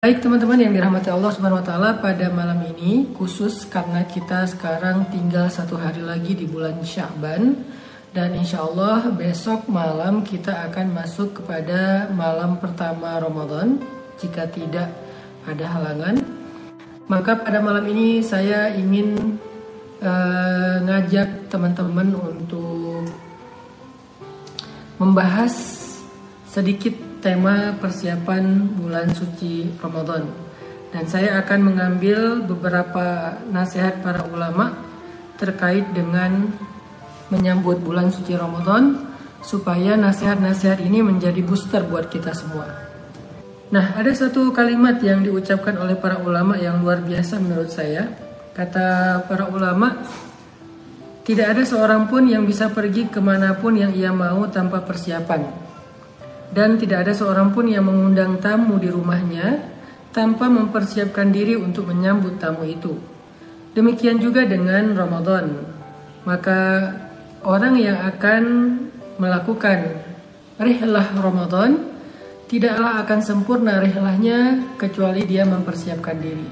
Baik teman-teman yang dirahmati Allah Subhanahu wa Ta'ala, pada malam ini khusus karena kita sekarang tinggal 1 hari lagi di bulan Sya'ban, dan insya Allah besok malam kita akan masuk kepada malam pertama Ramadan jika tidak ada halangan. Maka pada malam ini saya ingin ngajak teman-teman untuk membahas sedikit tema persiapan bulan suci Ramadan, dan saya akan mengambil beberapa nasihat para ulama terkait dengan menyambut bulan suci Ramadan supaya nasihat-nasihat ini menjadi booster buat kita semua. Nah, ada satu kalimat yang diucapkan oleh para ulama yang luar biasa menurut saya. Kata para ulama, tidak ada seorang pun yang bisa pergi kemanapun yang ia mau tanpa persiapan. Dan tidak ada seorang pun yang mengundang tamu di rumahnya tanpa mempersiapkan diri untuk menyambut tamu itu. Demikian juga dengan Ramadan. Maka orang yang akan melakukan rihlah Ramadan tidaklah akan sempurna rihlahnya kecuali dia mempersiapkan diri.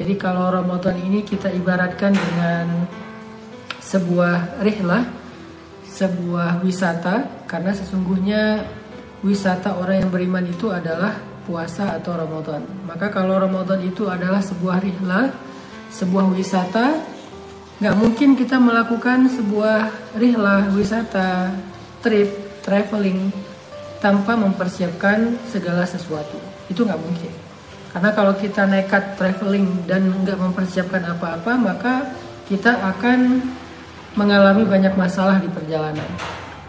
Jadi kalau Ramadan ini kita ibaratkan dengan sebuah rihlah, sebuah wisata, karena sesungguhnya wisata orang yang beriman itu adalah puasa atau Ramadan. Maka kalau Ramadan itu adalah sebuah rihlah, sebuah wisata, nggak mungkin kita melakukan sebuah rihlah, wisata, trip, traveling tanpa mempersiapkan segala sesuatu. Itu nggak mungkin. Karena kalau kita nekat traveling dan nggak mempersiapkan apa-apa, maka kita akan mengalami banyak masalah di perjalanan.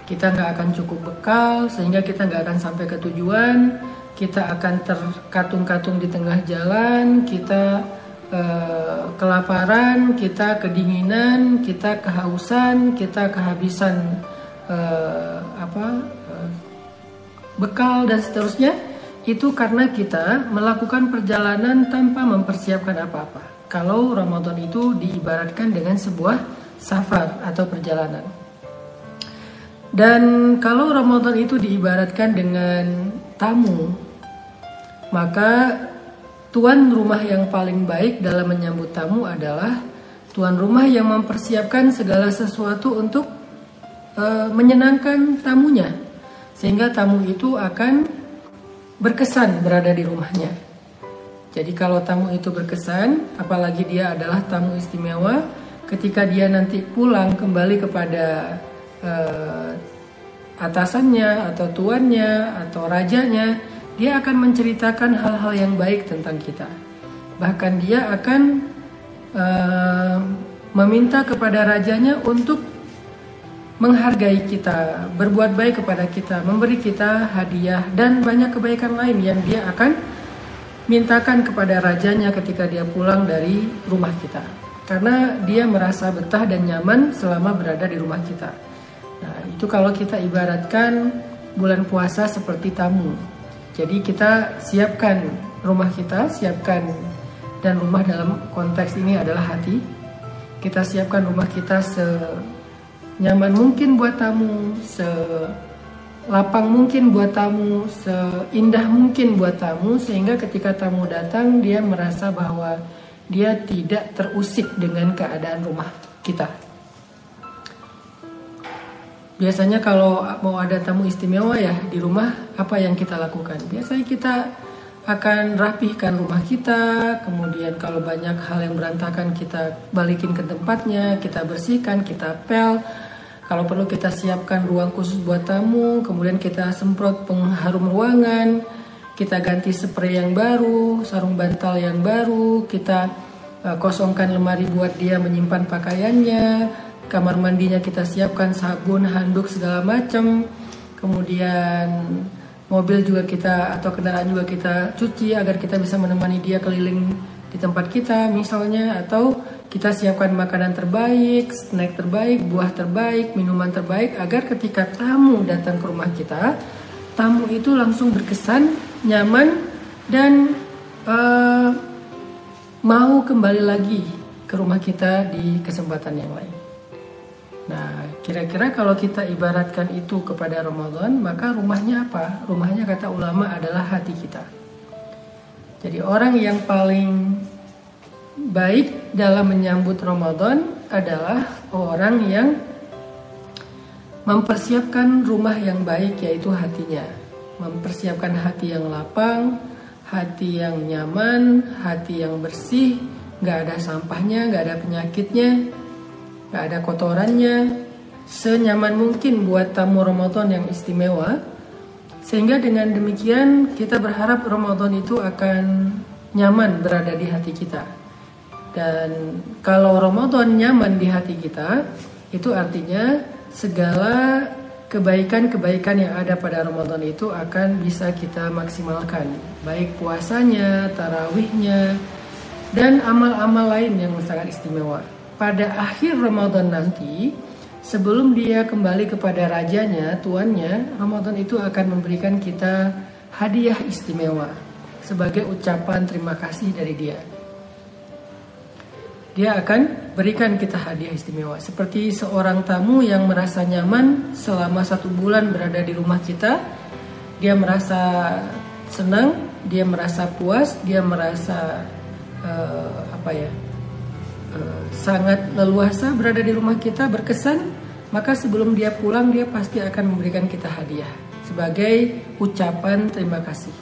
Kita nggak akan cukup bekal, sehingga kita nggak akan sampai ke tujuan. Kita akan terkatung-katung di tengah jalan, kita kelaparan, kita kedinginan, kita kehausan, kita kehabisan bekal dan seterusnya. Itu karena kita melakukan perjalanan tanpa mempersiapkan apa-apa. Kalau Ramadan itu diibaratkan dengan sebuah safar atau perjalanan. Dan kalau Ramadan itu diibaratkan dengan tamu, maka tuan rumah yang paling baik dalam menyambut tamu adalah tuan rumah yang mempersiapkan segala sesuatu untuk menyenangkan tamunya, sehingga tamu itu akan berkesan berada di rumahnya. Jadi kalau tamu itu berkesan, apalagi dia adalah tamu istimewa, ketika dia nanti pulang kembali kepada atasannya atau tuannya atau rajanya, dia akan menceritakan hal-hal yang baik tentang kita. Bahkan dia akan meminta kepada rajanya untuk menghargai kita, berbuat baik kepada kita, memberi kita hadiah dan banyak kebaikan lain yang dia akan mintakan kepada rajanya ketika dia pulang dari rumah kita. Karena dia merasa betah dan nyaman selama berada di rumah kita. Nah, itu kalau kita ibaratkan bulan puasa seperti tamu. Jadi kita siapkan rumah kita, siapkan, dan rumah dalam konteks ini adalah hati. Kita siapkan rumah kita senyaman mungkin buat tamu, selapang mungkin buat tamu, seindah mungkin buat tamu, sehingga ketika tamu datang dia merasa bahwa dia tidak terusik dengan keadaan rumah kita. Biasanya kalau mau ada tamu istimewa ya di rumah, apa yang kita lakukan? Biasanya kita akan rapihkan rumah kita, kemudian kalau banyak hal yang berantakan kita balikin ke tempatnya, kita bersihkan, kita pel. Kalau perlu kita siapkan ruang khusus buat tamu, kemudian kita semprot pengharum ruangan, kita ganti spray yang baru, sarung bantal yang baru, kita kosongkan lemari buat dia menyimpan pakaiannya, kamar mandinya kita siapkan sabun, handuk segala macam. Kemudian mobil juga kita atau kendaraan juga kita cuci agar kita bisa menemani dia keliling di tempat kita misalnya, atau kita siapkan makanan terbaik, snack terbaik, buah terbaik, minuman terbaik agar ketika tamu datang ke rumah kita, tamu itu langsung berkesan, nyaman, dan mau kembali lagi ke rumah kita di kesempatan yang lain. Nah, kira-kira kalau kita ibaratkan itu kepada Ramadan, maka rumahnya apa? Rumahnya kata ulama adalah hati kita. Jadi orang yang paling baik dalam menyambut Ramadan adalah orang yang mempersiapkan rumah yang baik, yaitu hatinya. Mempersiapkan hati yang lapang, hati yang nyaman, hati yang bersih, gak ada sampahnya, gak ada penyakitnya, gak ada kotorannya, senyaman mungkin buat tamu Ramadan yang istimewa. Sehingga dengan demikian kita berharap Ramadan itu akan nyaman berada di hati kita. Dan kalau Ramadan nyaman di hati kita, itu artinya segala kebaikan-kebaikan yang ada pada Ramadan itu akan bisa kita maksimalkan. Baik puasanya, tarawihnya, dan amal-amal lain yang sangat istimewa. Pada akhir Ramadan nanti, sebelum dia kembali kepada rajanya, tuannya, Ramadan itu akan memberikan kita hadiah istimewa sebagai ucapan terima kasih dari dia. Dia akan berikan kita hadiah istimewa. Seperti seorang tamu yang merasa nyaman selama 1 bulan berada di rumah kita. Dia merasa senang, dia merasa puas, dia merasa sangat leluasa berada di rumah kita, berkesan. Maka sebelum dia pulang, dia pasti akan memberikan kita hadiah sebagai ucapan terima kasih.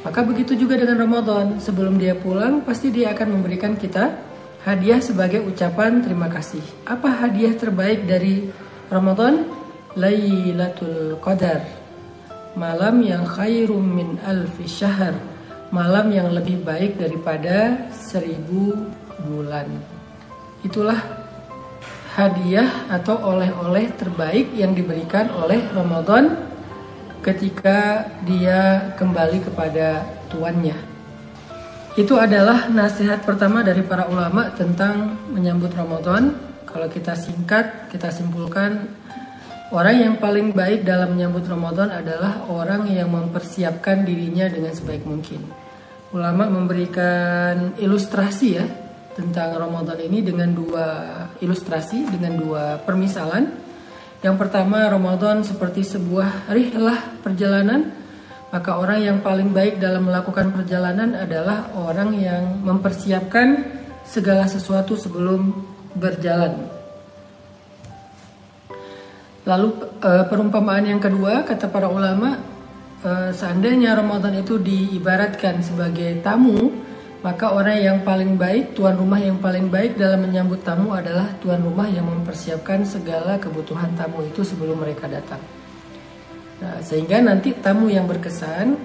Maka begitu juga dengan Ramadan, sebelum dia pulang pasti dia akan memberikan kita hadiah sebagai ucapan terima kasih. Apa hadiah terbaik dari Ramadan? Lailatul Qadar, malam yang khairum min alfi syahr, malam yang lebih baik daripada 1000 bulan. Itulah hadiah atau oleh-oleh terbaik yang diberikan oleh Ramadan ketika dia kembali kepada tuannya. Itu adalah nasihat pertama dari para ulama tentang menyambut Ramadan. Kalau kita singkat, kita simpulkan, orang yang paling baik dalam menyambut Ramadan adalah orang yang mempersiapkan dirinya dengan sebaik mungkin. Ulama memberikan ilustrasi ya tentang Ramadan ini dengan 2 ilustrasi, dengan 2 permisalan. Yang pertama, Ramadan seperti sebuah rihlah perjalanan. Maka orang yang paling baik dalam melakukan perjalanan adalah orang yang mempersiapkan segala sesuatu sebelum berjalan. Lalu perumpamaan yang kedua, kata para ulama, seandainya Ramadan itu diibaratkan sebagai tamu, maka orang yang paling baik, tuan rumah yang paling baik dalam menyambut tamu adalah tuan rumah yang mempersiapkan segala kebutuhan tamu itu sebelum mereka datang. Nah, sehingga nanti tamu yang berkesan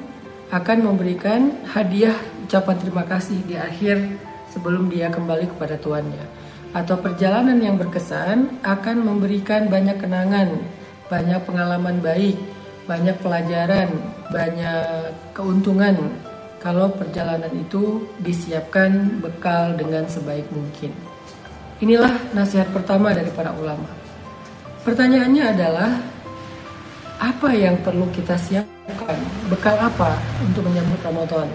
akan memberikan hadiah ucapan terima kasih di akhir sebelum dia kembali kepada tuannya. Atau perjalanan yang berkesan akan memberikan banyak kenangan, banyak pengalaman baik, banyak pelajaran, banyak keuntungan kalau perjalanan itu disiapkan bekal dengan sebaik mungkin. Inilah nasihat pertama dari para ulama. Pertanyaannya adalah, apa yang perlu kita siapkan? Bekal apa untuk menyambut Ramadan?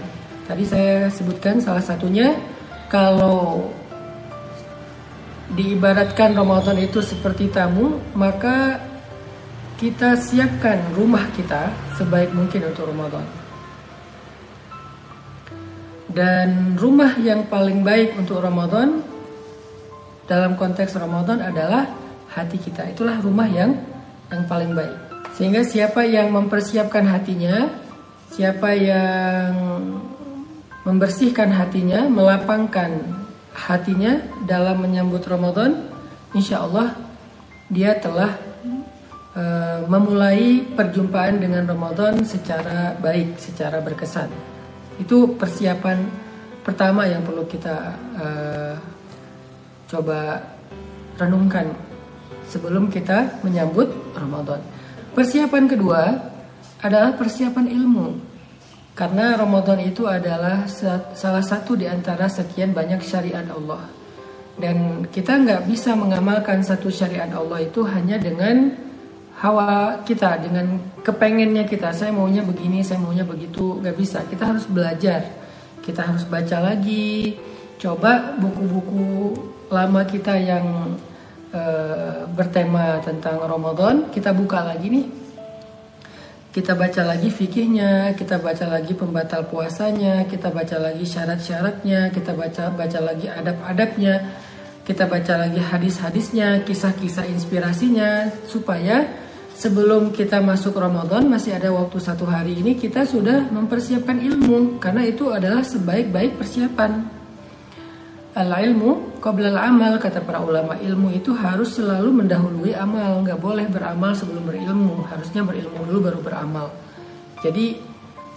Tadi saya sebutkan salah satunya, kalau diibaratkan Ramadan itu seperti tamu, maka kita siapkan rumah kita sebaik mungkin untuk Ramadan. Dan rumah yang paling baik untuk Ramadan dalam konteks Ramadan adalah hati kita. Itulah rumah yang paling baik. Sehingga siapa yang mempersiapkan hatinya, siapa yang membersihkan hatinya, melapangkan hatinya dalam menyambut Ramadan, insya Allah dia telah memulai perjumpaan dengan Ramadan secara baik, secara berkesan. Itu persiapan pertama yang perlu kita coba renungkan sebelum kita menyambut Ramadan. Persiapan kedua adalah persiapan ilmu. Karena Ramadan itu adalah salah satu di antara sekian banyak syariat Allah. Dan kita nggak bisa mengamalkan satu syariat Allah itu hanya dengan hawa kita, dengan kepengennya kita. Saya maunya begini, saya maunya begitu. Nggak bisa, kita harus belajar. Kita harus baca lagi. Coba buku-buku lama kita yang bertema tentang Ramadan, kita buka lagi nih. Kita baca lagi fikihnya, kita baca lagi pembatal puasanya, kita baca lagi syarat-syaratnya, kita baca lagi adab-adabnya, kita baca lagi hadis-hadisnya, kisah-kisah inspirasinya, supaya sebelum kita masuk Ramadan, masih ada waktu 1 hari ini, kita sudah mempersiapkan ilmu, karena itu adalah sebaik-baik persiapan. Al-ilmu qabla al-amal, kata para ulama. Ilmu itu harus selalu mendahului amal. Nggak boleh beramal sebelum berilmu. Harusnya berilmu dulu baru beramal. Jadi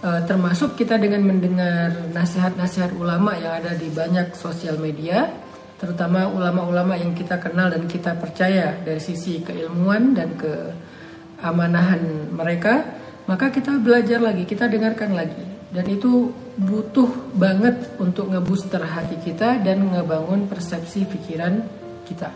termasuk kita dengan mendengar nasihat-nasihat ulama yang ada di banyak sosial media, terutama ulama-ulama yang kita kenal dan kita percaya dari sisi keilmuan dan keamanahan mereka, maka kita belajar lagi, kita dengarkan lagi. Dan itu butuh banget untuk ngebooster hati kita dan ngebangun persepsi pikiran kita.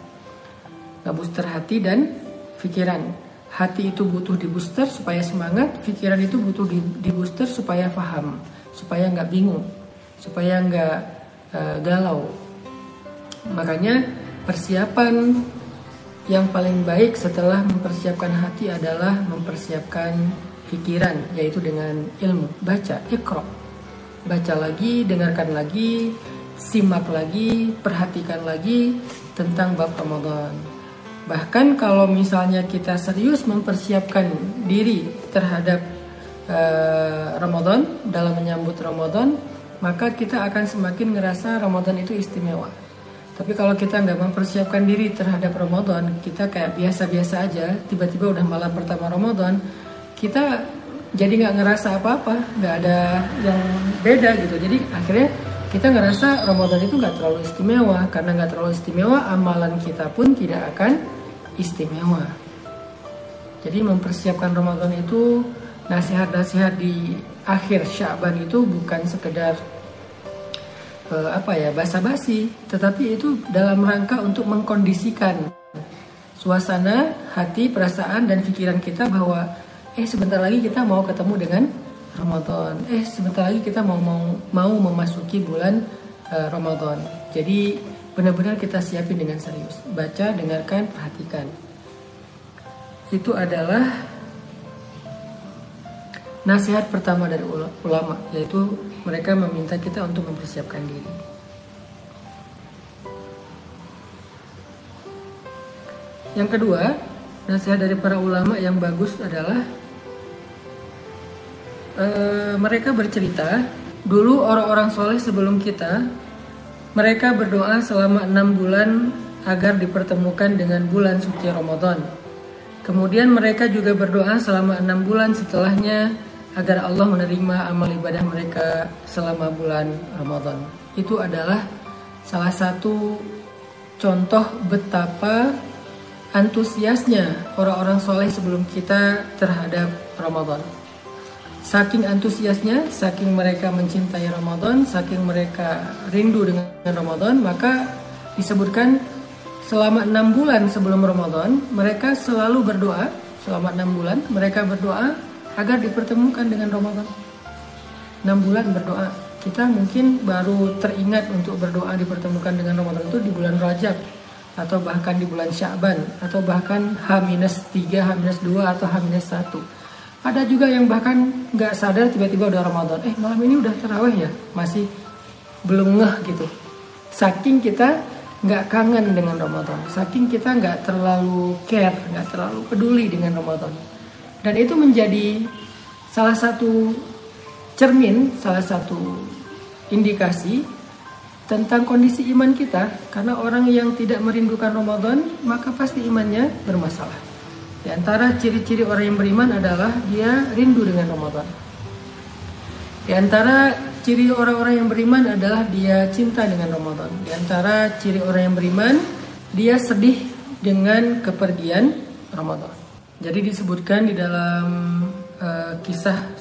Ngebooster hati dan pikiran. Hati itu butuh dibooster supaya semangat, pikiran itu butuh dibooster supaya paham, supaya nggak bingung, supaya nggak galau. Makanya persiapan yang paling baik setelah mempersiapkan hati adalah mempersiapkan pikiran, yaitu dengan ilmu. Baca, iqra. Baca lagi, dengarkan lagi, simak lagi, perhatikan lagi tentang bab Ramadan. Bahkan kalau misalnya kita serius mempersiapkan diri terhadap Ramadan, dalam menyambut Ramadan, maka kita akan semakin ngerasa Ramadan itu istimewa. Tapi kalau kita nggak mempersiapkan diri terhadap Ramadan, kita kayak biasa-biasa aja, tiba-tiba udah malam pertama Ramadan, kita jadi nggak ngerasa apa-apa, nggak ada yang beda gitu. Jadi akhirnya kita ngerasa Ramadan itu nggak terlalu istimewa. Karena nggak terlalu istimewa, amalan kita pun tidak akan istimewa. Jadi mempersiapkan Ramadan itu, nasihat-nasihat di akhir Sya'ban itu bukan sekedar basa-basi, tetapi itu dalam rangka untuk mengkondisikan suasana, hati, perasaan, dan pikiran kita bahwa sebentar lagi kita mau ketemu dengan Ramadan. Sebentar lagi kita mau memasuki bulan Ramadan. Jadi benar-benar kita siapin dengan serius. Baca, dengarkan, perhatikan. Itu adalah nasihat pertama dari ulama, yaitu mereka meminta kita untuk mempersiapkan diri. Yang kedua, nasihat dari para ulama yang bagus adalah mereka bercerita, dulu orang-orang soleh sebelum kita, mereka berdoa selama 6 bulan agar dipertemukan dengan bulan suci Ramadan. Kemudian mereka juga berdoa selama 6 bulan setelahnya agar Allah menerima amal ibadah mereka selama bulan Ramadan. Itu adalah salah satu contoh betapa antusiasnya orang-orang soleh sebelum kita terhadap Ramadan. Saking antusiasnya, saking mereka mencintai Ramadan, saking mereka rindu dengan Ramadan, maka disebutkan selama 6 bulan sebelum Ramadan, mereka selalu berdoa. Selama 6 bulan, mereka berdoa agar dipertemukan dengan Ramadan. 6 bulan berdoa. Kita mungkin baru teringat untuk berdoa dipertemukan dengan Ramadan itu di bulan Rajab, atau bahkan di bulan Sya'ban, atau bahkan H-3, H-2, atau H-1. Ada juga yang bahkan nggak sadar tiba-tiba udah Ramadan. Malam ini udah tarawih ya? Masih belum ngeh gitu. Saking kita nggak kangen dengan Ramadan. Saking kita nggak terlalu care, nggak terlalu peduli dengan Ramadan. Dan itu menjadi salah satu cermin, salah satu indikasi tentang kondisi iman kita. Karena orang yang tidak merindukan Ramadan, maka pasti imannya bermasalah. Di antara ciri-ciri orang yang beriman adalah dia rindu dengan Ramadan. Di antara ciri orang-orang yang beriman adalah dia cinta dengan Ramadan. Di antara ciri orang yang beriman, dia sedih dengan kepergian Ramadan. Jadi disebutkan di dalam kisah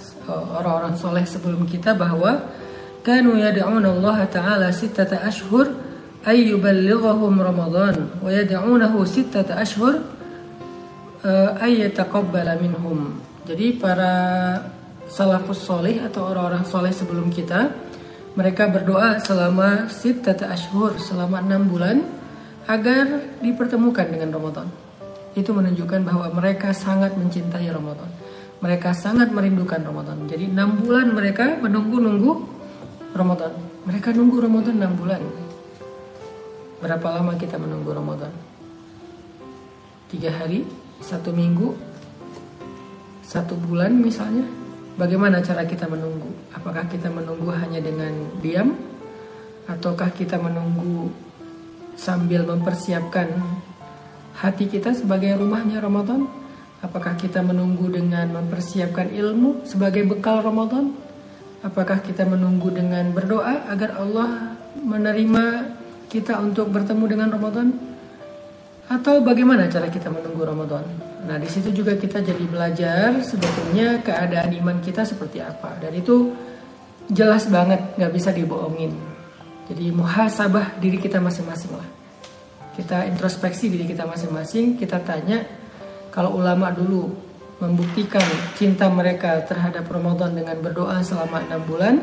orang-orang soleh sebelum kita bahwa kanu yad'una Allah Ta'ala 6 ashhur ay yuballighahum Ramadan wa yad'unahu 6 ashhur ayyataqabbala minhum. Jadi para salafus soleh atau orang-orang soleh sebelum kita, mereka berdoa selama 6 ashhur, selama 6 bulan agar dipertemukan dengan Ramadan. Itu menunjukkan bahwa mereka sangat mencintai Ramadan. Mereka sangat merindukan Ramadan. Jadi 6 bulan mereka menunggu-nunggu Ramadan. Mereka nunggu Ramadan 6 bulan. Berapa lama kita menunggu Ramadan? 3 hari, 1 minggu, 1 bulan misalnya. Bagaimana cara kita menunggu? Apakah kita menunggu hanya dengan diam? Ataukah kita menunggu sambil mempersiapkan hati kita sebagai rumahnya Ramadan? Apakah kita menunggu dengan mempersiapkan ilmu sebagai bekal Ramadan? Apakah kita menunggu dengan berdoa agar Allah menerima kita untuk bertemu dengan Ramadan? Atau bagaimana cara kita menunggu Ramadan? Nah, di situ juga kita jadi belajar sebetulnya keadaan iman kita seperti apa. Dan itu jelas banget, nggak bisa dibohongin. Jadi muhasabah diri kita masing-masing lah. Kita introspeksi diri kita masing-masing, kita tanya, kalau ulama dulu membuktikan cinta mereka terhadap Ramadan dengan berdoa selama 6 bulan,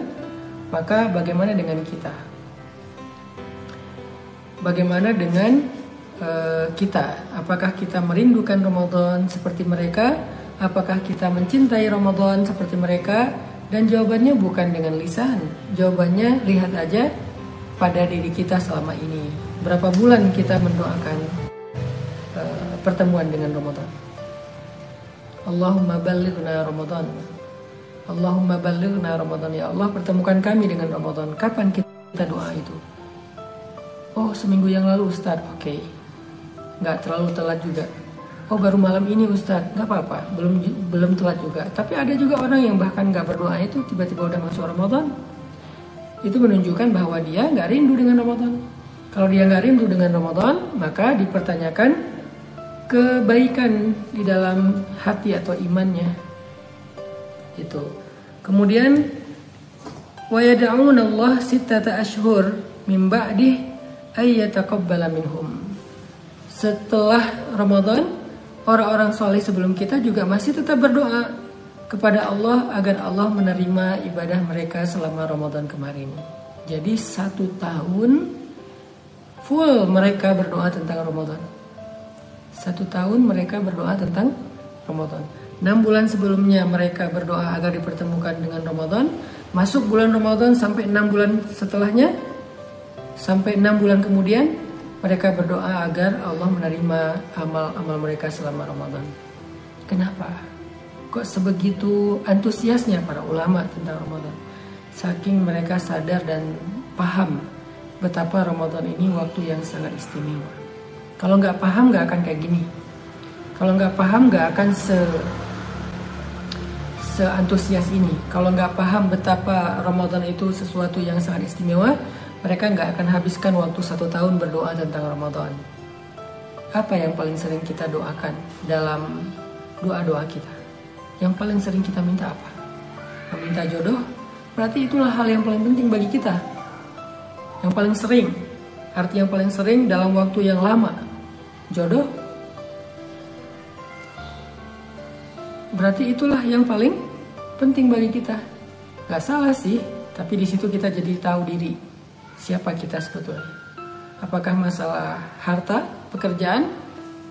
maka bagaimana dengan kita? Bagaimana dengan kita? Apakah kita merindukan Ramadan seperti mereka? Apakah kita mencintai Ramadan seperti mereka? Dan jawabannya bukan dengan lisan. Jawabannya lihat aja pada diri kita selama ini. Berapa bulan kita mendoakan pertemuan dengan Ramadan? Allahumma ballighna Ramadan. Allahumma ballighna Ramadan. Ya Allah, pertemukan kami dengan Ramadan. Kapan kita doa itu? Oh, seminggu yang lalu Ustaz. Oke. Nggak terlalu telat juga. Oh, baru malam ini Ustaz. Nggak apa-apa, belum telat juga. Tapi ada juga orang yang bahkan nggak berdoa itu tiba-tiba udah masuk Ramadan. Itu menunjukkan bahwa dia nggak rindu dengan Ramadan. Kalau dia nggak rindu dengan Ramadan, maka dipertanyakan kebaikan di dalam hati atau imannya. Itu. Kemudian wa yad'una Allah sittata ashhur min ba'di ay yataqabbala minhum. Setelah Ramadan, orang-orang soleh sebelum kita juga masih tetap berdoa kepada Allah agar Allah menerima ibadah mereka selama Ramadan kemarin. Jadi 1 tahun full mereka berdoa tentang Ramadan. 1 tahun mereka berdoa tentang Ramadan. 6 bulan sebelumnya mereka berdoa agar dipertemukan dengan Ramadan. Masuk bulan Ramadan sampai 6 bulan setelahnya, sampai 6 bulan kemudian mereka berdoa agar Allah menerima amal-amal mereka selama Ramadan. Kenapa? Kok sebegitu antusiasnya para ulama tentang Ramadan? Saking mereka sadar dan paham betapa Ramadan ini waktu yang sangat istimewa. Kalau nggak paham nggak akan kayak gini. Kalau nggak paham nggak akan seantusias ini. Kalau nggak paham betapa Ramadan itu sesuatu yang sangat istimewa, mereka nggak akan habiskan waktu 1 tahun berdoa tentang Ramadan. Apa yang paling sering kita doakan dalam doa-doa kita? Yang paling sering kita minta apa? Meminta jodoh? Berarti itulah hal yang paling penting bagi kita. Yang paling sering, arti yang paling sering dalam waktu yang lama. Jodoh? Berarti itulah yang paling penting bagi kita. Gak salah sih, tapi di situ kita jadi tahu diri. Siapa kita sebetulnya? Apakah masalah harta, pekerjaan?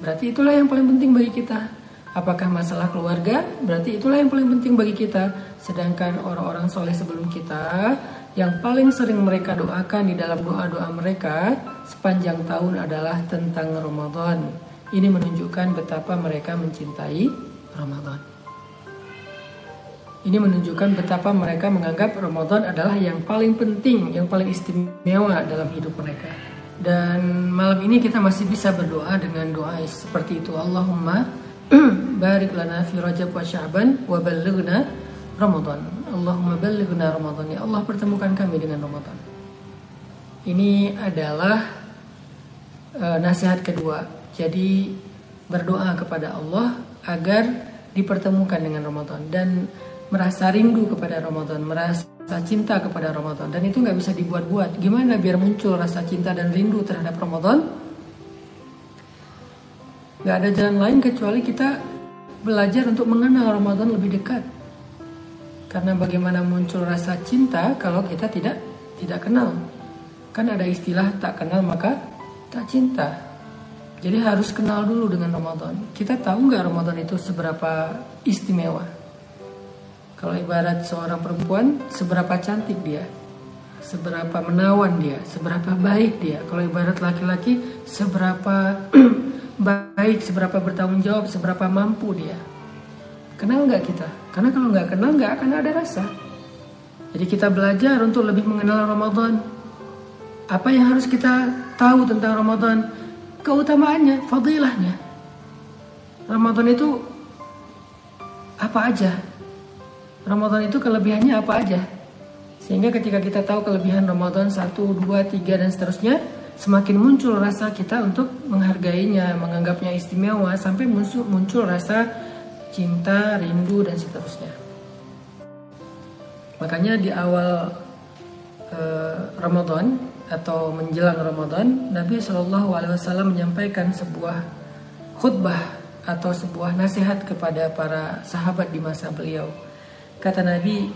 Berarti itulah yang paling penting bagi kita. Apakah masalah keluarga? Berarti itulah yang paling penting bagi kita. Sedangkan orang-orang soleh sebelum kita, yang paling sering mereka doakan di dalam doa-doa mereka sepanjang tahun adalah tentang Ramadan. Ini menunjukkan betapa mereka mencintai Ramadan. Ini menunjukkan betapa mereka menganggap Ramadan adalah yang paling penting, yang paling istimewa dalam hidup mereka. Dan malam ini kita masih bisa berdoa dengan doa seperti itu. Allahumma barik lana fi Rajab wa Sya'ban wa ballighna Ramadan. Allahumma ballighna Ramadan. Ya Allah, pertemukan kami dengan Ramadan. Ini adalah nasihat kedua. Jadi berdoa kepada Allah agar dipertemukan dengan Ramadan dan merasa rindu kepada Ramadan, merasa cinta kepada Ramadan. Dan itu nggak bisa dibuat-buat. Gimana biar muncul rasa cinta dan rindu terhadap Ramadan? Nggak ada jalan lain kecuali kita belajar untuk mengenal Ramadan lebih dekat. Karena bagaimana muncul rasa cinta kalau kita tidak kenal? Kan ada istilah tak kenal maka tak cinta. Jadi harus kenal dulu dengan Ramadan. Kita tahu nggak Ramadan itu seberapa istimewa? Kalau ibarat seorang perempuan, seberapa cantik dia, seberapa menawan dia, seberapa baik dia. Kalau ibarat laki-laki, seberapa baik, seberapa bertanggung jawab, seberapa mampu dia. Kenal nggak kita? Karena kalau nggak kenal nggak akan ada rasa. Jadi kita belajar untuk lebih mengenal Ramadan. Apa yang harus kita tahu tentang Ramadan? Keutamaannya, fadilahnya. Ramadan itu apa aja? Ramadan itu kelebihannya apa aja? Sehingga ketika kita tahu kelebihan Ramadan 1, 2, 3 dan seterusnya, semakin muncul rasa kita untuk menghargainya, menganggapnya istimewa, sampai muncul rasa cinta, rindu dan seterusnya. Makanya di awal Ramadan atau menjelang Ramadan, Nabi SAW menyampaikan sebuah khutbah atau sebuah nasihat kepada para sahabat di masa beliau. Kata Nabi,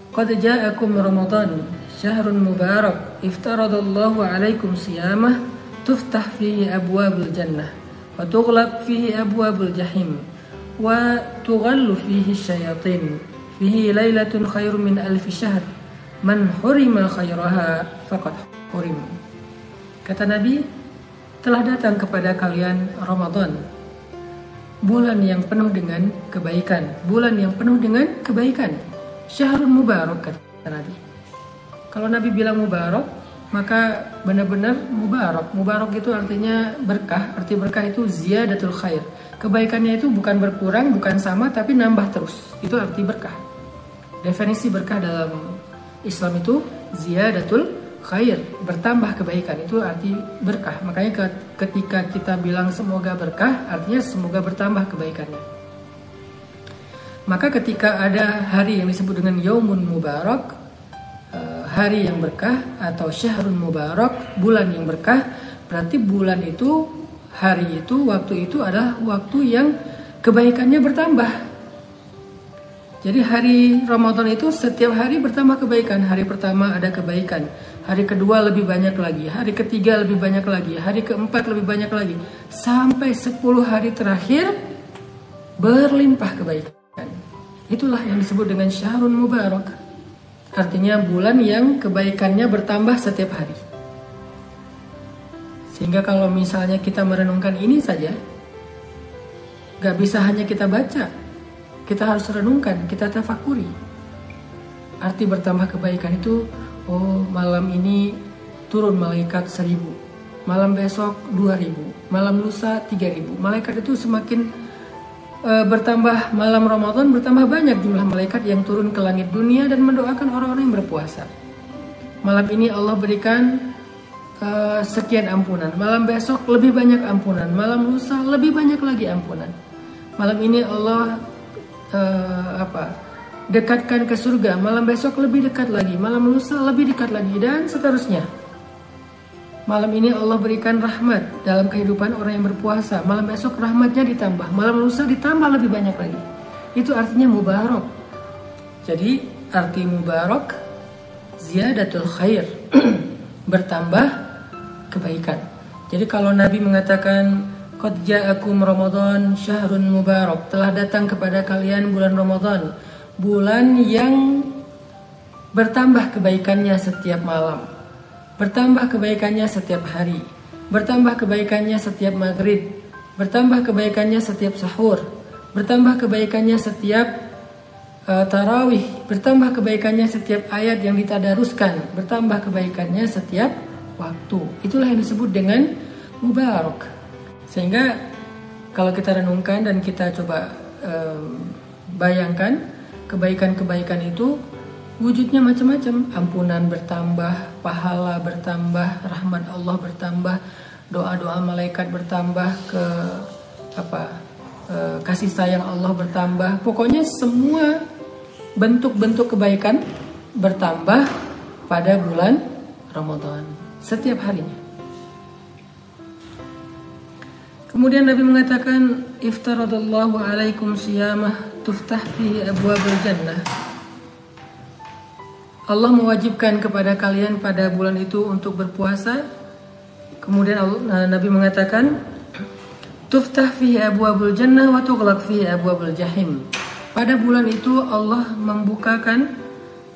"Qad ja'akum Ramadan, syahrun mubarak, iftaradallahu alaikum siyamah, tuftah fihi abwabul jannah, wa tughlaq fihi abwabul jahim, wa tughallu fihi syayatin, fihi lailatun khairum min alfi syahr, man hurima khairaha faqad hurim." Kata Nabi, telah datang kepada kalian Ramadan, bulan yang penuh dengan kebaikan, bulan yang penuh dengan kebaikan, syahrun mubarak, kata Nabi. Kalau Nabi bilang mubarak, maka benar-benar mubarak. Mubarak itu artinya berkah. Arti berkah itu ziyadatul khair. Kebaikannya itu bukan berkurang, bukan sama, tapi nambah terus. Itu arti berkah. Definisi berkah dalam Islam itu ziyadatul khair, bertambah kebaikan, itu arti berkah. Makanya ketika kita bilang semoga berkah, artinya semoga bertambah kebaikannya. Maka ketika ada hari yang disebut dengan Yaumun Mubarak, hari yang berkah, atau Syahrun Mubarak, bulan yang berkah, berarti bulan itu, hari itu, waktu itu adalah waktu yang kebaikannya bertambah. Jadi hari Ramadan itu setiap hari bertambah kebaikan. Hari pertama ada kebaikan, hari kedua lebih banyak lagi, hari ketiga lebih banyak lagi, hari keempat lebih banyak lagi, sampai 10 hari terakhir berlimpah kebaikan. Itulah yang disebut dengan Syahrun Mubarak. Artinya bulan yang kebaikannya bertambah setiap hari. Sehingga kalau misalnya kita merenungkan ini saja, gak bisa hanya kita baca, kita harus renungkan, kita tafakuri. Arti bertambah kebaikan itu, oh malam ini turun malaikat 1000, malam besok 2000, malam lusa 3000. Malaikat itu semakin bertambah, malam Ramadan bertambah banyak jumlah malaikat yang turun ke langit dunia dan mendoakan orang-orang yang berpuasa. Malam ini Allah berikan sekian ampunan, malam besok lebih banyak ampunan, malam lusa lebih banyak lagi ampunan. Malam ini Allah dekatkan ke surga, malam besok lebih dekat lagi, malam lusa lebih dekat lagi, dan seterusnya. Malam ini Allah berikan rahmat dalam kehidupan orang yang berpuasa, malam besok rahmatnya ditambah, malam lusa ditambah lebih banyak lagi. Itu artinya mubarak. Jadi arti mubarak ziyadatul khair, bertambah kebaikan. Jadi kalau Nabi mengatakan qad ja'akum Ramadan syahrun mubarak, telah datang kepada kalian bulan Ramadan, bulan yang bertambah kebaikannya setiap malam, bertambah kebaikannya setiap hari, bertambah kebaikannya setiap maghrib, bertambah kebaikannya setiap sahur, bertambah kebaikannya setiap tarawih, bertambah kebaikannya setiap ayat yang ditadaruskan, bertambah kebaikannya setiap waktu. Itulah yang disebut dengan mubarak. Sehingga kalau kita renungkan dan kita coba bayangkan, kebaikan-kebaikan itu wujudnya macam-macam. Ampunan bertambah, pahala bertambah, rahmat Allah bertambah, doa-doa malaikat bertambah, kasih sayang Allah bertambah. Pokoknya semua bentuk-bentuk kebaikan bertambah pada bulan Ramadan setiap harinya. Kemudian Nabi mengatakan, iftaradallahu alaikum siyamah tuftah fihi abwabul jannah. Allah mewajibkan kepada kalian pada bulan itu untuk berpuasa. Kemudian Nabi mengatakan, tuftah fihi abwabul jannah wa tughlaq fihi abwabul jahim. Pada bulan itu Allah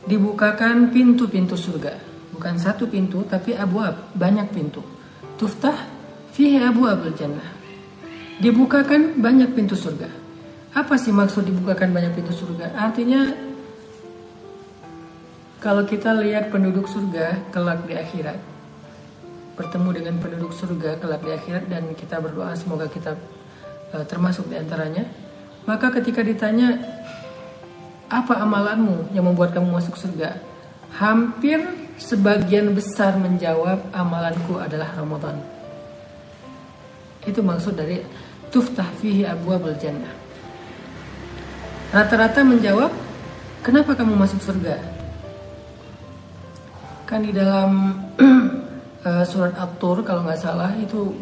dibukakan pintu-pintu surga. Bukan satu pintu, tapi abwab, banyak pintu. Tuftah fihi abwabul jannah. Dibukakan banyak pintu surga. Apa sih maksud dibukakan banyak pintu surga? Artinya kalau kita lihat penduduk surga kelak di akhirat, bertemu dengan penduduk surga kelak di akhirat, dan kita berdoa semoga kita termasuk di antaranya. Maka ketika ditanya apa amalanmu yang membuat kamu masuk surga, hampir sebagian besar menjawab amalanku adalah Ramadan. Itu maksud dari tuftah fihi abwabul jannah. Rata-rata menjawab, kenapa kamu masuk surga? Kan di dalam surat At-Tur kalau nggak salah itu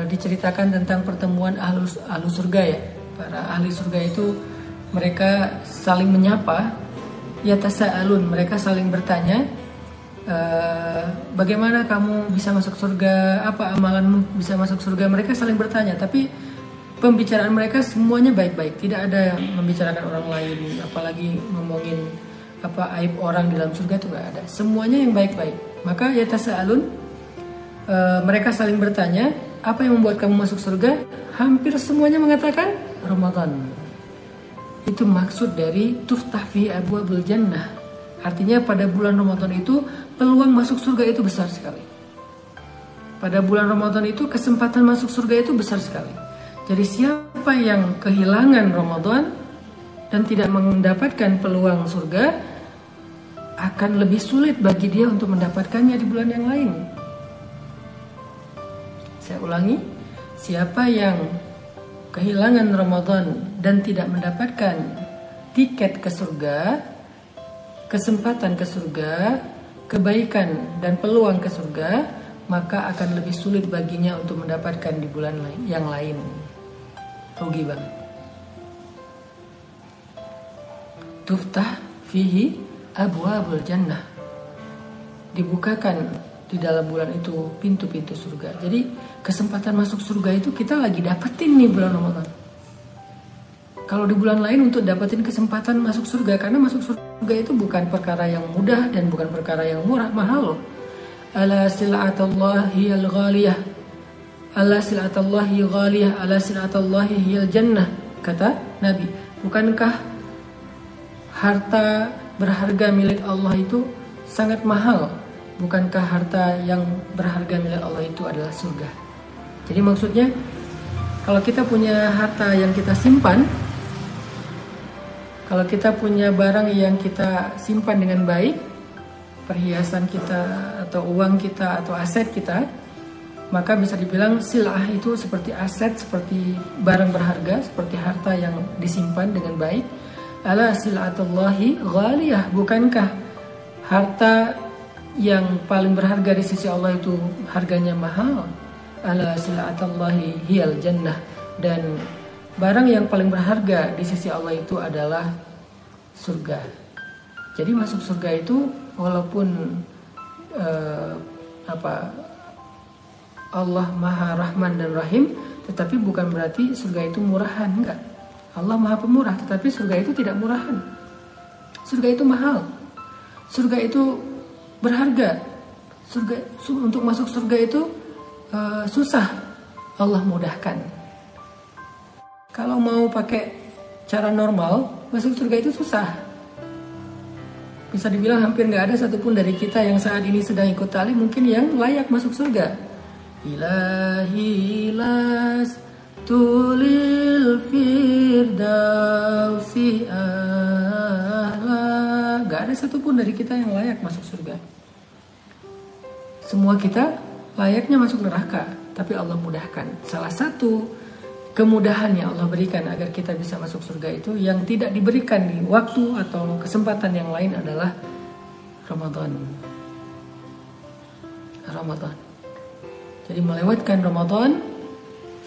diceritakan tentang pertemuan ahlu surga ya. Para ahli surga itu mereka saling menyapa, yatasaalun, mereka saling bertanya, bagaimana kamu bisa masuk surga, apa amalanmu bisa masuk surga. Mereka saling bertanya, tapi pembicaraan mereka semuanya baik-baik, tidak ada yang membicarakan orang lain, apalagi ngomongin apa aib orang di dalam surga, itu nggak ada, semuanya yang baik-baik. Maka yatasaalun, mereka saling bertanya, apa yang membuat kamu masuk surga? Hampir semuanya mengatakan Ramadan. Itu maksud dari tuftah fi abwabul jannah. Artinya pada bulan Ramadan itu peluang masuk surga itu besar sekali. Pada bulan Ramadan itu kesempatan masuk surga itu besar sekali. Jadi siapa yang kehilangan Ramadan dan tidak mendapatkan peluang surga, akan lebih sulit bagi dia untuk mendapatkannya di bulan yang lain. Saya ulangi, siapa yang kehilangan Ramadan dan tidak mendapatkan tiket ke surga, kesempatan ke surga, kebaikan dan peluang ke surga, maka akan lebih sulit baginya untuk mendapatkan di bulan yang lain. Rugi banget. Tuftah fihi abwabul jannah. Dibukakan di dalam bulan itu pintu-pintu surga. Jadi kesempatan masuk surga itu kita lagi dapetin nih bulan Ramadan. Kalau di bulan lain untuk dapetin kesempatan masuk surga, karena masuk surga itu bukan perkara yang mudah dan bukan perkara yang murah, mahal loh. Ala sil'atallahi al-ghaliyah, ala sil'atallahi ghaliyah, ala sil'atallahi hiyal jannah, kata Nabi. Bukankah harta berharga milik Allah itu sangat mahal? Bukankah harta yang berharga milik Allah itu adalah surga? Jadi maksudnya, kalau kita punya harta yang kita simpan, kalau kita punya barang yang kita simpan dengan baik, perhiasan kita atau uang kita atau aset kita, maka bisa dibilang silah itu seperti aset, seperti barang berharga, seperti harta yang disimpan dengan baik. Ala sil'atullahi ghaliyah, bukankah harta yang paling berharga di sisi Allah itu harganya mahal? Ala sil'atullahi hiyal jannah, dan barang yang paling berharga di sisi Allah itu adalah surga. Jadi masuk surga itu walaupun Allah Maha Rahman dan Rahim, tetapi bukan berarti surga itu murahan, enggak. Allah Maha Pemurah, tetapi surga itu tidak murahan. Surga itu mahal. Surga itu berharga. Untuk masuk surga itu susah, Allah mudahkan. Kalau mau pakai cara normal, masuk surga itu susah. Bisa dibilang hampir nggak ada satupun dari kita yang saat ini sedang ikut talim mungkin yang layak masuk surga. Ilahi las tulil firdausi ahla. Nggak ada satupun dari kita yang layak masuk surga. Semua kita layaknya masuk neraka, tapi Allah mudahkan. Salah satu kemudahan yang Allah berikan agar kita bisa masuk surga itu yang tidak diberikan di waktu atau kesempatan yang lain adalah Ramadan. Jadi melewatkan Ramadan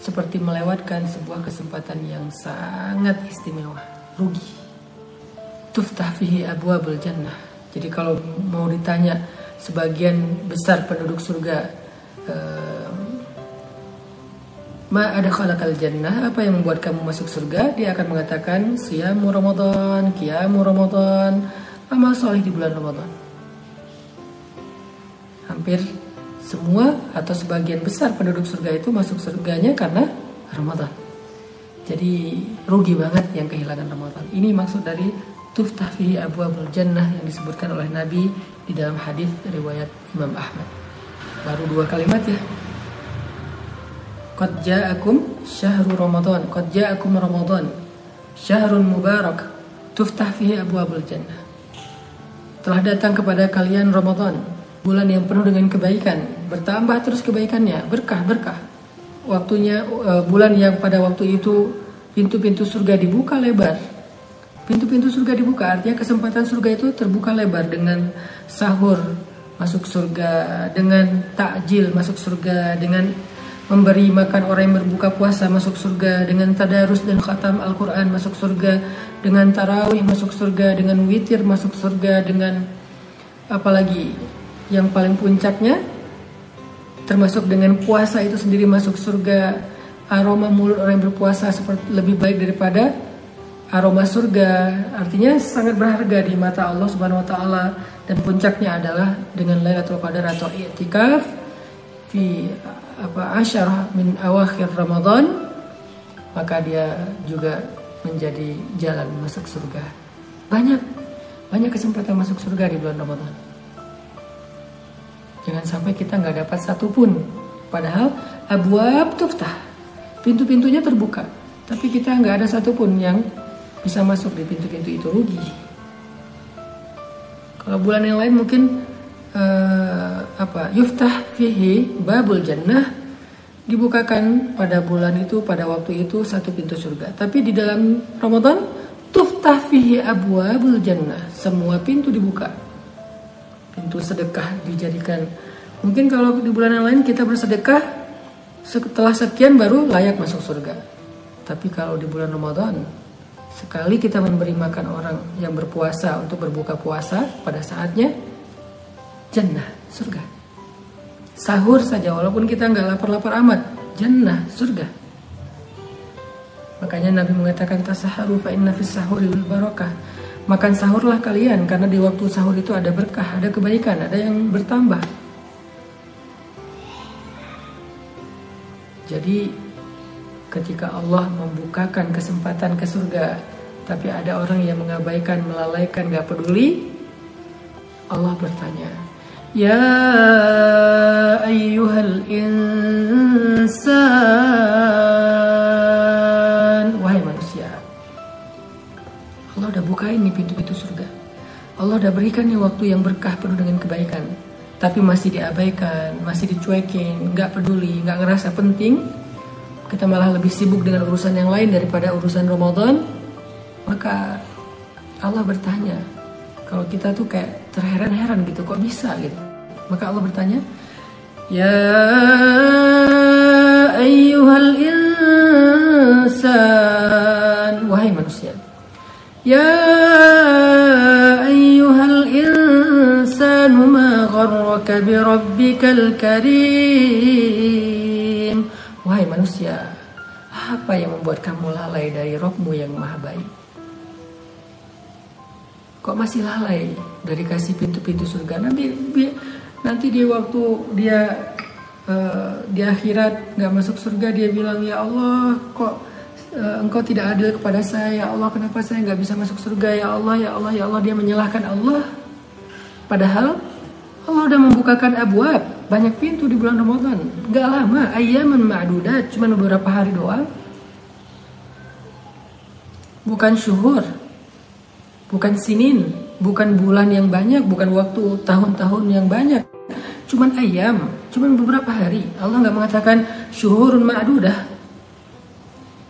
seperti melewatkan sebuah kesempatan yang sangat istimewa. Rugi. Tuftah fihi abwabul jannah. Jadi kalau mau ditanya sebagian besar penduduk surga ma adkhalakal jannah, apa yang membuat kamu masuk surga? Dia akan mengatakan siyamu Ramadan, qiyamu Ramadan, amal soleh di bulan Ramadan. Hampir semua atau sebagian besar penduduk surga itu masuk surganya karena Ramadan. Jadi rugi banget yang kehilangan Ramadan. Ini maksud dari tuftah fihi abwabul jannah yang disebutkan oleh Nabi di dalam hadis riwayat Imam Ahmad. Baru 2 kalimat ya. Qad ja'akum syahrul Ramadan, qad ja'akum Ramadan, syahrun mubarak, tuftah fihi abwabul jannah. Telah datang kepada kalian Ramadan, bulan yang penuh dengan kebaikan, bertambah terus kebaikannya, berkah-berkah. Waktunya bulan yang pada waktu itu pintu-pintu surga dibuka lebar. Pintu-pintu surga dibuka, artinya kesempatan surga itu terbuka lebar dengan sahur masuk surga, dengan takjil masuk surga, dengan memberi makan orang yang berbuka puasa masuk surga, dengan tadarus dan khatam Al-Quran masuk surga, dengan tarawih masuk surga, dengan witir masuk surga, dengan apalagi yang paling puncaknya termasuk dengan puasa itu sendiri masuk surga. Aroma mulut orang yang berpuasa seperti lebih baik daripada aroma surga. Artinya sangat berharga di mata Allah Subhanahu wa taala, dan puncaknya adalah dengan Lailatul Qadar atau i'tikaf fi asyarah min awakhir Ramadan, maka dia juga menjadi jalan masuk surga. Banyak kesempatan masuk surga di bulan Ramadan. Jangan sampai kita nggak dapat satu pun. Padahal abwab tuftah, pintu-pintunya terbuka, tapi kita nggak ada satu pun yang bisa masuk di pintu-pintu itu, rugi. Kalau bulan yang lain mungkin yuftah fihi babul jannah, dibukakan pada bulan itu, pada waktu itu satu pintu surga. Tapi di dalam Ramadan tuftah fihi abwabul jannah, semua pintu dibuka. Pintu sedekah dijadikan. Mungkin kalau di bulan yang lain kita bersedekah setelah sekian baru layak masuk surga. Tapi kalau di bulan Ramadan, sekali kita memberi makan orang yang berpuasa untuk berbuka puasa pada saatnya, jannah, surga. Sahur saja walaupun kita nggak lapar-lapar amat, jannah, surga. Makanya Nabi mengatakan tasaharu fa inna fis sahuri wal barakah. Makan sahurlah kalian, karena di waktu sahur itu ada berkah, ada kebaikan, ada yang bertambah. Jadi ketika Allah membukakan kesempatan ke surga, tapi ada orang yang mengabaikan, melalaikan, gak peduli, Allah bertanya, ya ayyuhal insan, wahai manusia. Allah udah bukain nih pintu-pintu surga. Allah udah berikan nih waktu yang berkah penuh dengan kebaikan, tapi masih diabaikan, masih dicuekin, gak peduli, gak ngerasa penting. Kita malah lebih sibuk dengan urusan yang lain daripada urusan Ramadan. Maka Allah bertanya, kalau kita tuh kayak terheran-heran gitu, kok bisa gitu. Maka Allah bertanya, ya ayyuhal insan, wahai manusia. Ya ayyuhal insanu ma gharraka bi rabbikal karim. Wahai manusia, apa yang membuat kamu lalai dari Rabbmu yang maha baik? Kok masih lalai dari kasih pintu-pintu surga? Nanti di waktu dia di akhirat nggak masuk surga, dia bilang, ya Allah, kok Engkau tidak adil kepada saya, ya Allah, kenapa saya nggak bisa masuk surga, ya Allah, ya Allah, ya Allah. Dia menyalahkan Allah. Padahal Allah udah membukakan abwab, banyak pintu di bulan Ramadan. Nggak lama, ayyaman ma'dudat, cuma beberapa hari doang. Bukan syuhur, bukan sinin, bukan bulan yang banyak, bukan waktu tahun-tahun yang banyak. Cuman ayam, cuman beberapa hari. Allah nggak mengatakan syuhurun ma'dudah,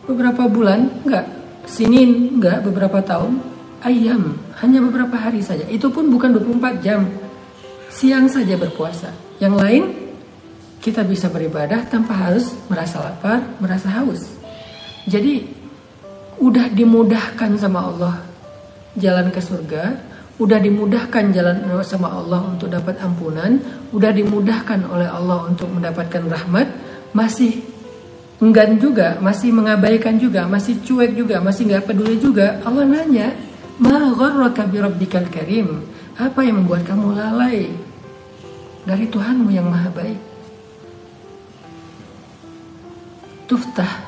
beberapa bulan, enggak, sinin, enggak, beberapa tahun, ayam, hanya beberapa hari saja. Itu pun bukan 24 jam, siang saja berpuasa. Yang lain, kita bisa beribadah tanpa harus merasa lapar, merasa haus. Jadi, udah dimudahkan sama Allah jalan ke surga, udah dimudahkan jalan sama Allah untuk dapat ampunan, udah dimudahkan oleh Allah untuk mendapatkan rahmat, masih enggan juga, masih mengabaikan juga, masih cuek juga, masih nggak peduli juga, Allah nanya, ma gharraka bi rabbikal karim, apa yang membuat kamu lalai dari Tuhanmu yang maha baik? Tuftah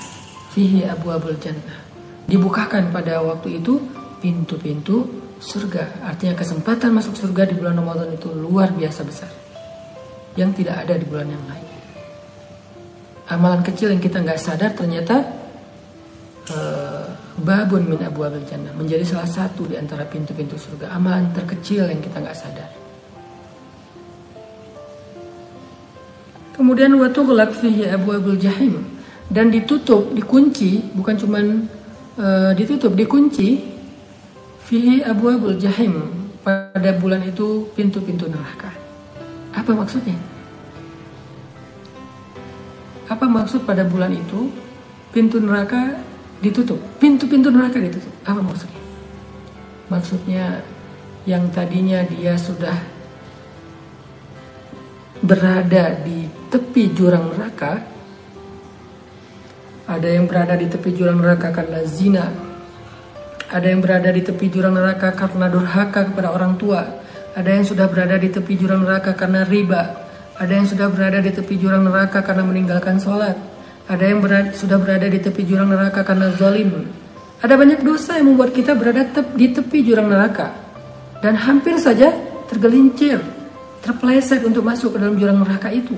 fihi abwabul jannah, dibukakan pada waktu itu pintu-pintu surga. Artinya kesempatan masuk surga di bulan Ramadan itu luar biasa besar, yang tidak ada di bulan yang lain. Amalan kecil yang kita nggak sadar ternyata babun min abwabil jannah, menjadi salah satu di antara pintu-pintu surga. Amalan terkecil yang kita nggak sadar. Kemudian wa tughlaq fihi abwabul jahim, dan ditutup, dikunci, bukan cuman ditutup, dikunci fihi abwabul jahim, pada bulan itu pintu-pintu neraka. Apa maksudnya? Apa maksud pada bulan itu pintu neraka ditutup? Pintu-pintu neraka ditutup. Apa maksudnya? Maksudnya yang tadinya dia sudah berada di tepi jurang neraka, ada yang berada di tepi jurang neraka karena zina, ada yang berada di tepi jurang neraka karena durhaka kepada orang tua, ada yang sudah berada di tepi jurang neraka karena riba, ada yang sudah berada di tepi jurang neraka karena meninggalkan sholat, ada yang sudah berada di tepi jurang neraka karena zalim. Ada banyak dosa yang membuat kita berada di tepi jurang neraka, dan hampir saja tergelincir, terpeleset untuk masuk ke dalam jurang neraka itu.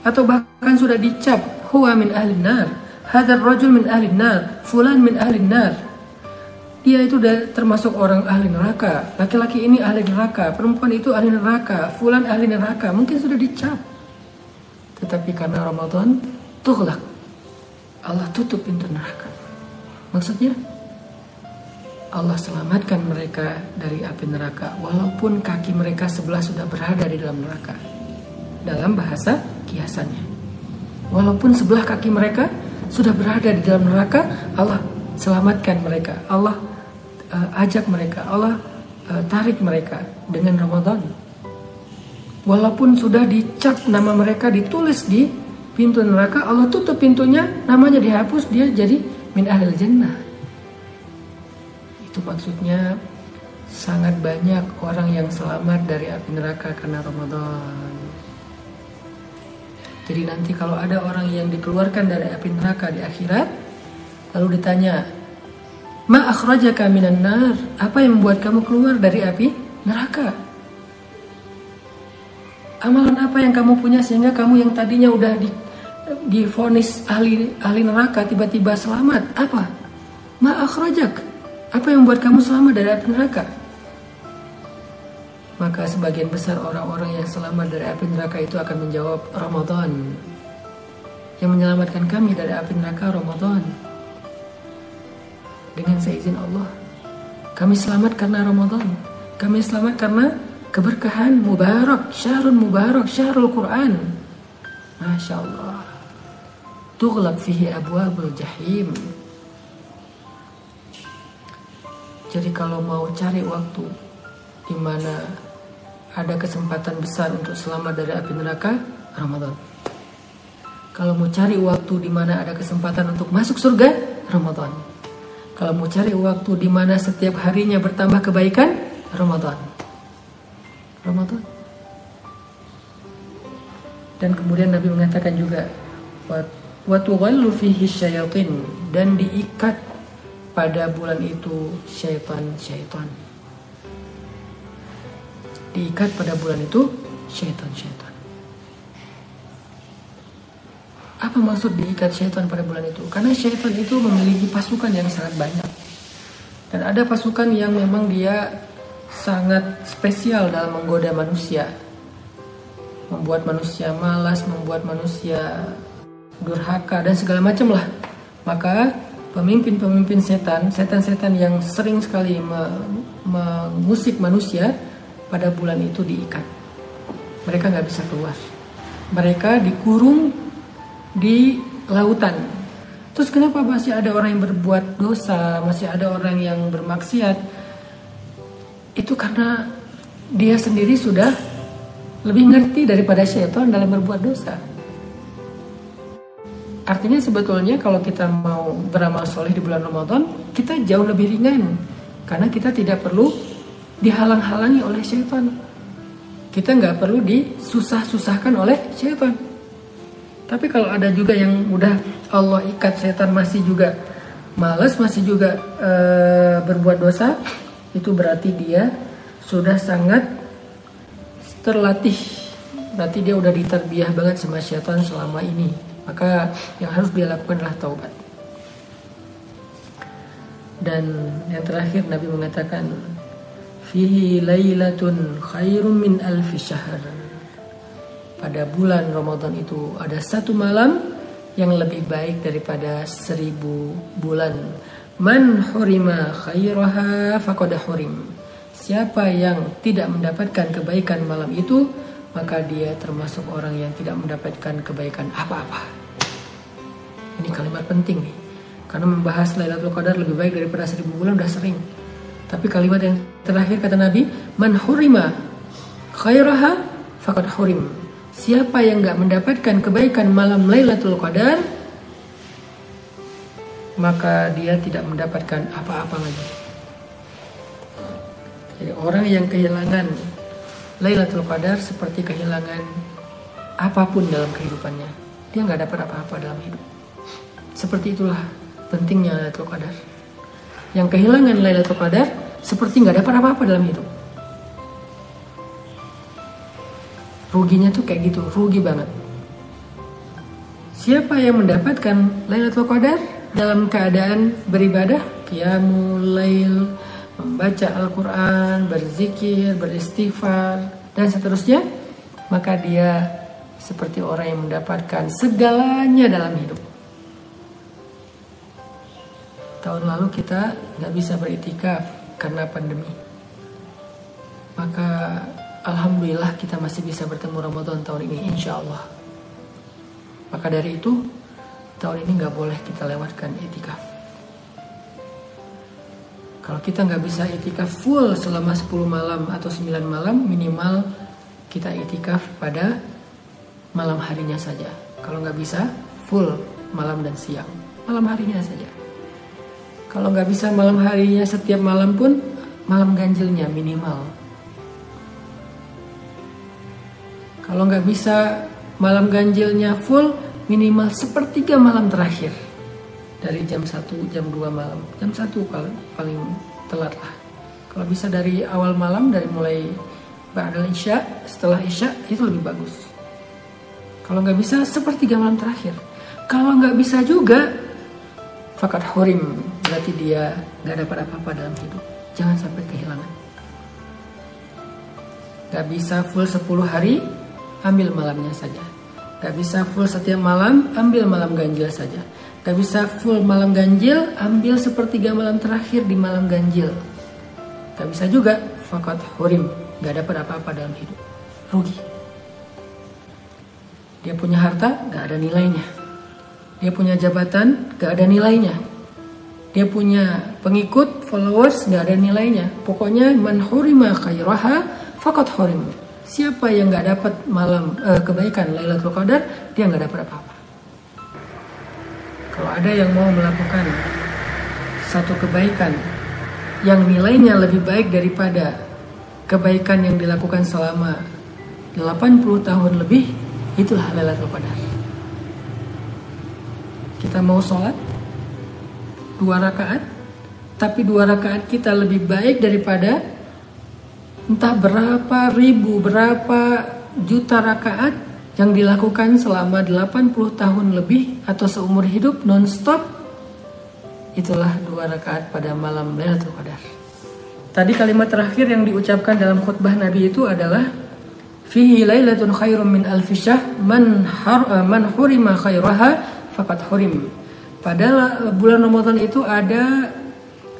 Atau bahkan sudah dicap, huwa min ahlin nar, hadzal rajul min ahlin nar, fulan min ahlin nar. Dia itu termasuk orang ahli neraka, laki-laki ini ahli neraka, perempuan itu ahli neraka, fulan ahli neraka. Mungkin sudah dicap, tetapi karena Ramadan, tughlaq, Allah tutup pintu neraka. Maksudnya Allah selamatkan mereka dari api neraka, walaupun kaki mereka sebelah sudah berada di dalam neraka. Dalam bahasa kiasannya, walaupun sebelah kaki mereka sudah berada di dalam neraka, Allah selamatkan mereka, Allah ajak mereka, Allah tarik mereka dengan Ramadan. Walaupun sudah dicap nama mereka, ditulis di pintu neraka, Allah tutup pintunya, namanya dihapus, dia jadi min ahlil jannah. Itu maksudnya sangat banyak orang yang selamat dari api neraka karena Ramadan. Jadi nanti kalau ada orang yang dikeluarkan dari api neraka di akhirat, lalu ditanya, ma akhrajaka minan nar, apa yang membuat kamu keluar dari api neraka? Amalan apa yang kamu punya sehingga kamu yang tadinya udah divonis ahli neraka tiba-tiba selamat? Apa? Ma akhrajak, apa yang membuat kamu selamat dari api neraka? Maka sebagian besar orang-orang yang selamat dari api neraka itu akan menjawab, Ramadan. Yang menyelamatkan kami dari api neraka Ramadan. Dengan seizin Allah, kami selamat karena Ramadan. Kami selamat karena keberkahan mubarak, syahrul Quran. Masya Allah. Tughlaq fihi abwabul jahim. Jadi kalau mau cari waktu di mana ada kesempatan besar untuk selamat dari api neraka, Ramadan. Kalau mau cari waktu di mana ada kesempatan untuk masuk surga, Ramadan. Kalau mau cari waktu di mana setiap harinya bertambah kebaikan, Ramadan. Dan kemudian Nabi mengatakan juga, wa tughallu fihi syayatin, dan diikat pada bulan itu syaitan. Diikat pada bulan itu syaitan. Apa maksud diikat syaitan pada bulan itu? Karena syaitan itu memiliki pasukan yang sangat banyak. Dan ada pasukan yang memang dia sangat spesial dalam menggoda manusia. Membuat manusia malas, membuat manusia durhaka, dan segala macam lah. Maka pemimpin-pemimpin setan yang sering sekali mengusik manusia, pada bulan itu diikat. Mereka nggak bisa keluar. Mereka dikurung di lautan. Terus kenapa masih ada orang yang berbuat dosa, masih ada orang yang bermaksiat? Itu karena dia sendiri sudah lebih ngerti daripada syaitan dalam berbuat dosa. Artinya sebetulnya kalau kita mau beramal soleh di bulan Ramadan, kita jauh lebih ringan. Karena kita tidak perlu dihalang-halangi oleh syaitan. Kita nggak perlu disusah-susahkan oleh syaitan. Tapi kalau ada juga yang udah Allah ikat, syaitan masih juga malas, masih juga berbuat dosa, itu berarti dia sudah sangat terlatih. Berarti dia udah diterbiah banget sama syaitan selama ini. Maka yang harus dia lakukan adalah taubat. Dan yang terakhir Nabi mengatakan, fihi lailatun khairum min alfi syahr. Pada bulan Ramadan itu ada satu malam yang lebih baik daripada 1000 bulan. Man hurima khairaha faqad hurim. Siapa yang tidak mendapatkan kebaikan malam itu, maka dia termasuk orang yang tidak mendapatkan kebaikan apa-apa. Ini kalimat penting nih. Karena membahas Lailatul Qadar lebih baik daripada 1000 bulan udah sering. Tapi kalimat yang terakhir kata Nabi, man hurima khairaha faqad hurim. Siapa yang gak mendapatkan kebaikan malam Lailatul Qadar, maka dia tidak mendapatkan apa-apa lagi. Jadi orang yang kehilangan Lailatul Qadar seperti kehilangan apapun dalam kehidupannya. Dia gak dapat apa-apa dalam hidup. Seperti itulah pentingnya Lailatul Qadar. Yang kehilangan Lailatul Qadar seperti gak dapat apa-apa dalam hidup. Ruginya tuh kayak gitu, rugi banget. Siapa yang mendapatkan Lailatul Qadar dalam keadaan beribadah, qiyamul lail, membaca Al-Quran, berzikir, beristighfar, dan seterusnya, maka dia seperti orang yang mendapatkan segalanya dalam hidup. Tahun lalu kita nggak bisa beriktikaf karena pandemi. Maka alhamdulillah kita masih bisa bertemu Ramadan tahun ini, insya Allah. Maka dari itu, tahun ini nggak boleh kita lewatkan iktikaf. Kalau kita nggak bisa iktikaf full selama 10 malam atau 9 malam, minimal kita iktikaf pada malam harinya saja. Kalau nggak bisa full malam dan siang, malam harinya saja. Kalau nggak bisa malam harinya setiap malam pun, malam ganjilnya minimal. Kalau nggak bisa malam ganjilnya full, minimal 1/3 malam terakhir. Dari jam 1, jam 2 malam. Jam 1 paling telat lah. Kalau bisa dari awal malam, dari mulai ba'dal isya, setelah isya, itu lebih bagus. Kalau nggak bisa, 1/3 malam terakhir. Kalau nggak bisa juga, faqad hurim. Berarti dia nggak dapat apa-apa dalam hidup. Jangan sampai kehilangan. Nggak bisa full 10 hari, ambil malamnya saja. Gak bisa full setiap malam, ambil malam ganjil saja. Gak bisa full malam ganjil, ambil 1/3 malam terakhir di malam ganjil. Gak bisa juga, faqad hurim. Gak dapat apa-apa dalam hidup. Rugi. Dia punya harta, gak ada nilainya. Dia punya jabatan, gak ada nilainya. Dia punya pengikut, followers, gak ada nilainya. Pokoknya man hurima khairaha faqad hurim. Siapa yang nggak dapat malam kebaikan Lailatul Qadar, dia nggak dapat apa-apa. Kalau ada yang mau melakukan satu kebaikan yang nilainya lebih baik daripada kebaikan yang dilakukan selama 80 tahun lebih, itulah Lailatul Qadar. Kita mau sholat 2 rakaat, tapi 2 rakaat kita lebih baik daripada entah berapa ribu, berapa juta rakaat yang dilakukan selama 80 tahun lebih atau seumur hidup non-stop. Itulah 2 rakaat pada malam Lailatul Qadar. Tadi kalimat terakhir yang diucapkan dalam khutbah Nabi itu adalah fihi lailatun khairum min alfi syahr man hurima khairaha faqad hurim. Pada bulan Ramadan itu ada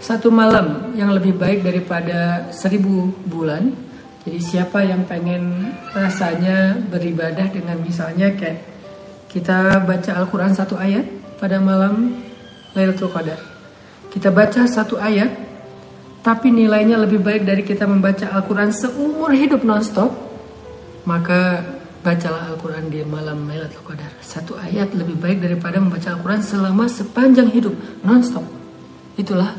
satu malam yang lebih baik daripada 1000 bulan. Jadi siapa yang pengen rasanya beribadah dengan misalnya kayak kita baca Al-Quran 1 ayat pada malam Lailatul Qadar. Kita baca 1 ayat, tapi nilainya lebih baik dari kita membaca Al-Quran seumur hidup non-stop. Maka bacalah Al-Quran di malam Lailatul Qadar. Satu ayat lebih baik daripada membaca Al-Quran selama sepanjang hidup, non-stop. Itulah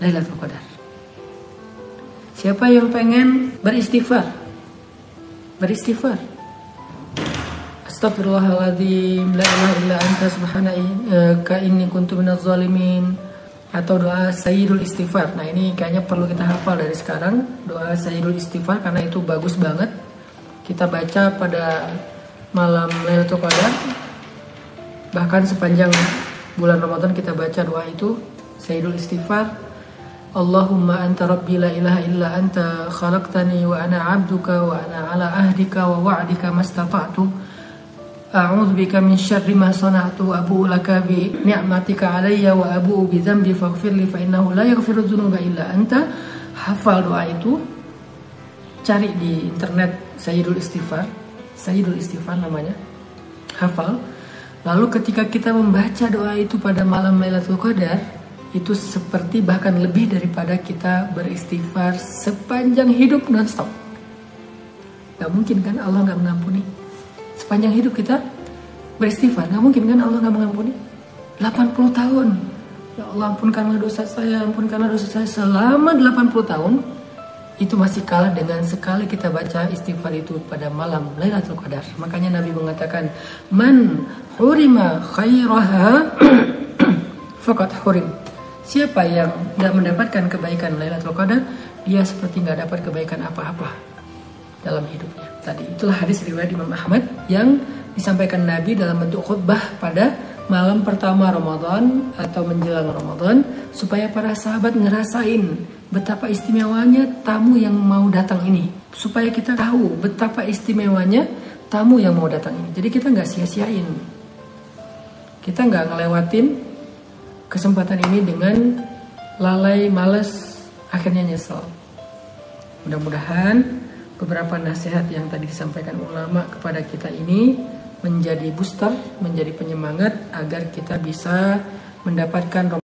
Lailatul Qadar. Siapa yang pengen beristighfar? Astaghfirullahaladzim, la ilaha illa anta subhanaka inni kuntu minaz zalimin. Atau doa Sayyidul Istighfar. Nah ini kayaknya perlu kita hafal dari sekarang, doa Sayyidul Istighfar, karena itu bagus banget. Kita baca pada malam Lailatul Qadar. Bahkan sepanjang bulan Ramadan kita baca doa itu, Sayyidul Istighfar. Allahumma anta rabbi la ilaha illa anta khalaqtani wa ana abduka wa ana ala ahdika wa wa'dika mastata'tu. A'udzubika min syarri ma sana'tu abu'u laka bi ni'matika alayya wa abu'u bi dzambi faghfirli fa innahu la yaghfiru dzunuba illa anta. Hafal doa itu. Cari di internet Sayyidul Istighfar namanya. Hafal. Lalu ketika kita membaca doa itu pada malam Lailatul Qadar, itu seperti bahkan lebih daripada kita beristighfar sepanjang hidup non-stop. Gak mungkin kan Allah gak mengampuni? Sepanjang hidup kita beristighfar, gak mungkin kan Allah gak mengampuni? 80 tahun, ya Allah ampunkanlah dosa saya selama 80 tahun. Itu masih kalah dengan sekali kita baca istighfar itu pada malam Lailatul Qadar. Makanya Nabi mengatakan, man hurima khairaha faqad hurim. Siapa yang gak mendapatkan kebaikan Lailatul Qadar, dia seperti gak dapat kebaikan apa-apa dalam hidupnya. Tadi itulah hadis riwayat Imam Ahmad yang disampaikan Nabi dalam bentuk khutbah pada malam pertama Ramadan atau menjelang Ramadan, supaya para sahabat ngerasain betapa istimewanya tamu yang mau datang ini, supaya kita tahu betapa istimewanya tamu yang mau datang ini. Jadi kita nggak sia-siain, kita nggak ngelewatin kesempatan ini dengan lalai, males, akhirnya nyesel. Mudah-mudahan beberapa nasihat yang tadi disampaikan ulama kepada kita ini menjadi booster, menjadi penyemangat agar kita bisa mendapatkan